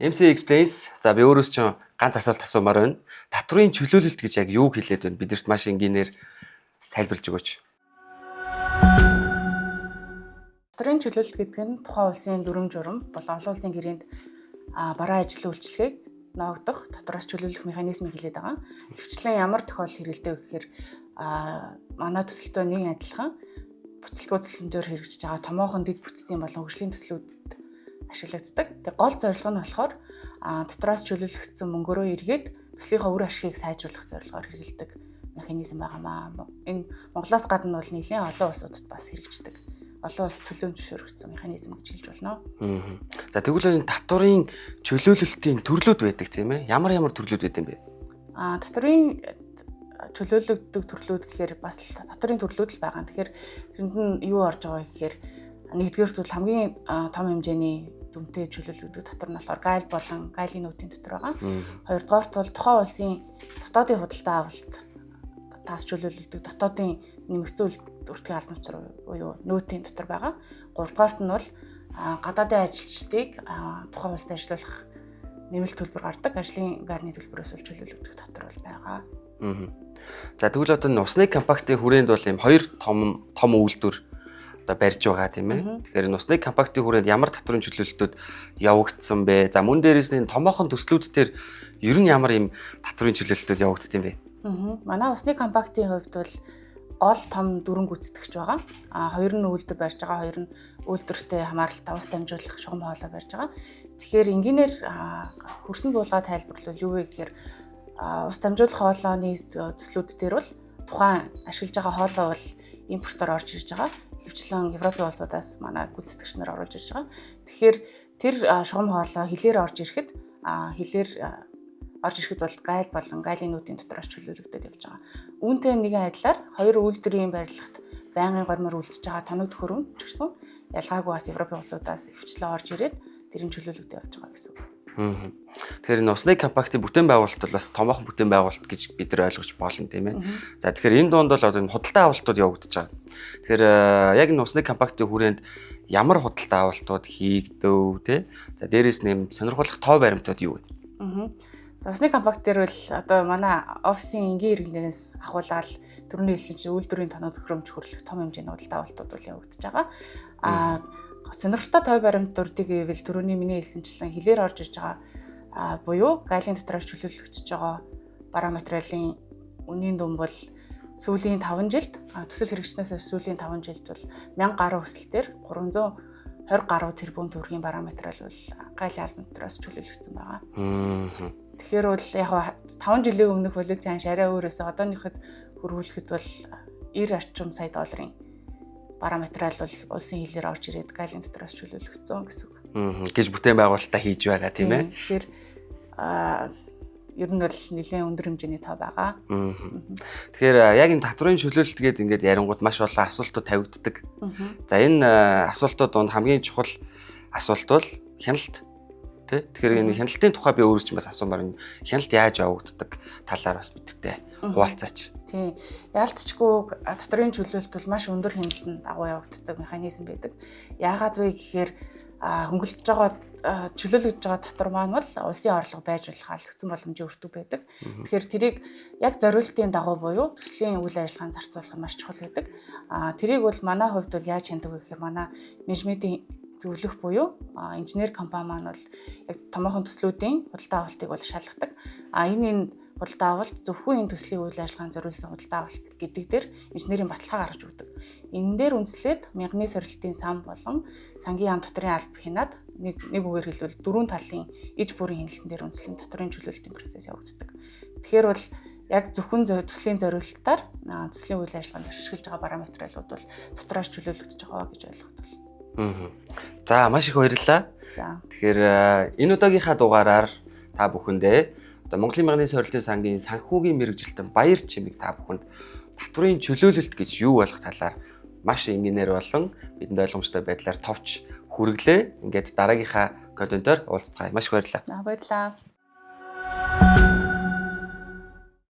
MC Explains. За би өөрөөс ч ганц асуулт асуумаар байна. Татврын чөлөөлөлт гэж яг юу хэлээд байна? Бидэрт маш энгийнээр тайлбарлаж өгөөч. Татврын чөлөөлөлт гэдэг нь тухайн улсын дүрм журам болон олон улсын гэрээнд бараа ажлын үйлчлэгийг ноогдох татвараас чөлөөлөх механизмыг хэлээд байгаа. Ихэвчлэн ямар тохиолдол хэрэгэлдэг вэ гэхээр манай төсөлтөө нэг адилхан буцалгүй төсөлмжөөр хэрэгжиж байгаа томоохон дэд бүтцийн болон хөгжлийн төслүүд ашиглагддаг. Тэгээ гол зорилго нь болохоор татвараас чөлөөлөгдсөн мөнгөөрөө эргээд төслийнхөө үр ашгийг сайжруулах зорилгоор хэрэгэлдэг механизм байгаамаа. Энэ Монголоос гадна бол нэлээд олон улсуудад бас хэрэгждэг. Олон улс төлөөлж зөвшөөрөгдсөн механизм гэж хэлж болно. За тэгвэл энэ татврын чөлөөлөлтийн төрлүүд байдаг тийм ээ. Ямар төрлүүд байдаг юм бэ? Татврын чөлөөлөгддөг төрлүүд гэхээр бас татврын төрлүүд л байгаа. Тэгэхээр энд нь юу орж байгаа гэхээр нэгдүгээрт бол хамгийн том хэмжээний дүнтэй чөлөөлөгддөг татвар нь болохоор гайл болон гайлын нөтийн татвар байгаа. Хоёрдугаарт бол тухайн улсын дотоодын худалдаа авалт таас чөлөөлөгддөг дотоодын нэмэгдсэн үртгийн албан татвар буюу нөтийн татвар байгаа. Гуравдугаарт нь бол гадаадын ажилчдыг тухайн улсад ажиллуулах нэмэлт төлбөр гардаг ажлын байрны төлбөрөөс чөлөөлөгдөх татвар бол байгаа. За тэгвэл одоо Нусны компактын хүрээнд бол ийм хоёр том үйлдвэр одоо барьж байгаа тийм ээ. Тэгэхээр Нусны компактын хүрээнд ямар татврын чөлөөлөлтүүд явагдсан бэ? За мөн дээрээс нь томоохон төслүүд дээр ер нь ямар ийм татврын чөлөөлөлтүүд явагдсан юм бэ? Манай Нусны компактын хувьд бол гол том дүрэн гүйцэтгэгч байгаа. Хоёр нь үйлдвэр барьж байгаа, хоёр нь үйлдвэртэй хамааралтай ус дамжуулах шугам хоолой барьж байгаа. Тэгэхээр энгийнээр хөрсөн буулгаа тайлбарлавал юу вэ гэхээр ус дамжуулах хоолойны төслүүд дээр бол тухайн ашиглаж байгаа хоолой бол импортоор орж ирж байгаа. Ихэвчлэн Европын улсуудаас манай гүйцэтгэгч нар оруулж ирж байгаа. Тэгэхээр тэр шугам хоолой хилээр орж ирэхэд бол гайл болон гайлын нөтийн татвараас чөлөөлөгдөд явж байгаа. Үүнтэй нэгэн адилаар хоёр үйлдвэрийн барилгад байнгын гормоор үлдчихэж байгаа тоног төхөөрөмж ч гэсэн ялгаагүй бас Европын улсуудаас ихэвчлэн орж ирээд тэрийн чөлөөлөгдөд явж байгаа гэсэн үг. Тэгэхээр Нусны компактын бүтээн байгуулалт бол бас томоохон бүтээн байгуулалт гэж бид нар ойлгож болно тийм ээ. За тэгэхээр энэ дунд бол одоо худалдаа авалтууд явагдаж байгаа. Тэгэхээр яг Нусны компактын хүрээнд ямар худалдаа авалтууд хийгдэв те. За дээрээс нэм сонирхолтой тоо баримтууд юу вэ? За Нусны компакт дээр бол одоо манай офисын энгийн хэрэглэнээс ахуулаад түрүүний хэлсэн чинь үйлдвэрийн тоног төхөөрөмж хөрлөх том хэмжээний худалдаа авалтууд бол явагдаж байгаа. Сонирхолтой тоо баримтуудыг ивэл түрүүний миний хэлсэнчлэн хилээр орж ирж байгаа буюу гайлын татвараас чөлөөлөгдөж байгаа бараа материалын үнийн дүн бол сүүлийн 5 жилд төсөл хэрэгжснээс сүүлийн 5 жилд бол 1000 гаруй өсөлтөөр 320 гаруй тэрбум төгрөгийн бараа материал бол гайлын албан татвараас чөлөөлөгдсөн байгаа. Тэгэхээр бол яг 5 жилийн өмнөх валютын ханш арай өөрөөс одооныход хөрвүүлэхэд бол 90 орчим сая долларын бараа материал бол улсын хилээр орж ирээд гайлын татвараас чөлөөлөгдсөн гэсэн үг. Гэж бүтээн байгуулалтаа хийж байгаа тийм ээ. Тэгэхээр ер нь бол нэлээд өндөр хэмжээний тоо байгаа. Тэгэхээр яг энэ татврын чөлөөлөлт гэдэг ингээд ярингууд маш олон асуултууд тавигддаг. За энэ асуултууд донд хамгийн чухал асуулт бол хяналт. Тэгэхээр энэ хяналтын тухай би өөрөө ч бас асуумаар энэ хяналт яаж явагддаг талаар бас бидтэй хуваалцаач. Тийм. Яалтчгүй татврын чөлөөлөлт бол маш өндөр хяналтанд дагуу явагддаг механизм байдаг. Яагаад вэ гэхээр хөнгөлөж байгаа чөлөөлөгдөж байгаа татвар маань бол улсын орлого байж болох алдагдсан боломжийн өртөг байдаг. Тэгэхээр тэрийг яг зориултын дагуу буюу төслийн үйл ажиллагаанд зарцуулах нь маш чухал байдаг. Тэрийг бол манай хувьд бол яаж хяндаг вэ гэхээр манай менежментийн зөвлөх буюу инженер компани маань бол яг томоохон төслүүдийн худалдаа авалтыг бол шалгадаг. Энэ худалдаа авалт зөвхөн энэ төслийн үйл ажиллагаанд зориулсан худалдаа авалт гэдэг дээр инженерийн баталгаа гаргаж өгдөг. Энэ дээр үндэслээд мянганы сорилтын сан болон сангийн ам дотрын алба хянаад нэг үгээр хэлбэл дөрвөн талын иж бүрийн хяналтан дээр үндэслэн татврын чөлөөлөлтийн процесс явагддаг. Тэгэхээр бол яг зөвхөн төслийн зориулалтаар төслийн үйл ажиллагаанд ашиглаж байгаа бараа материалууд бол татвараас чөлөөлөгдөж байгаа гэж ойлгоход бол. За маш их баярлалаа. Тэгэхээр энэ удаагийнхаа дугаараар та бүхэндээ одоо Монголын мянганы сорилтын сангийн санхүүгийн мэргэжилтэн Баяр чимэг та бүхэнд татврын чөлөөлөлт гэж юу болох талаар маш энгийнээр болон бидэнд ойлгомжтой байдлаар товч хүргэлээ. Ингээд дараагийнхаа контентоор уулзцгаая. Маш их баярлалаа. Баярлалаа.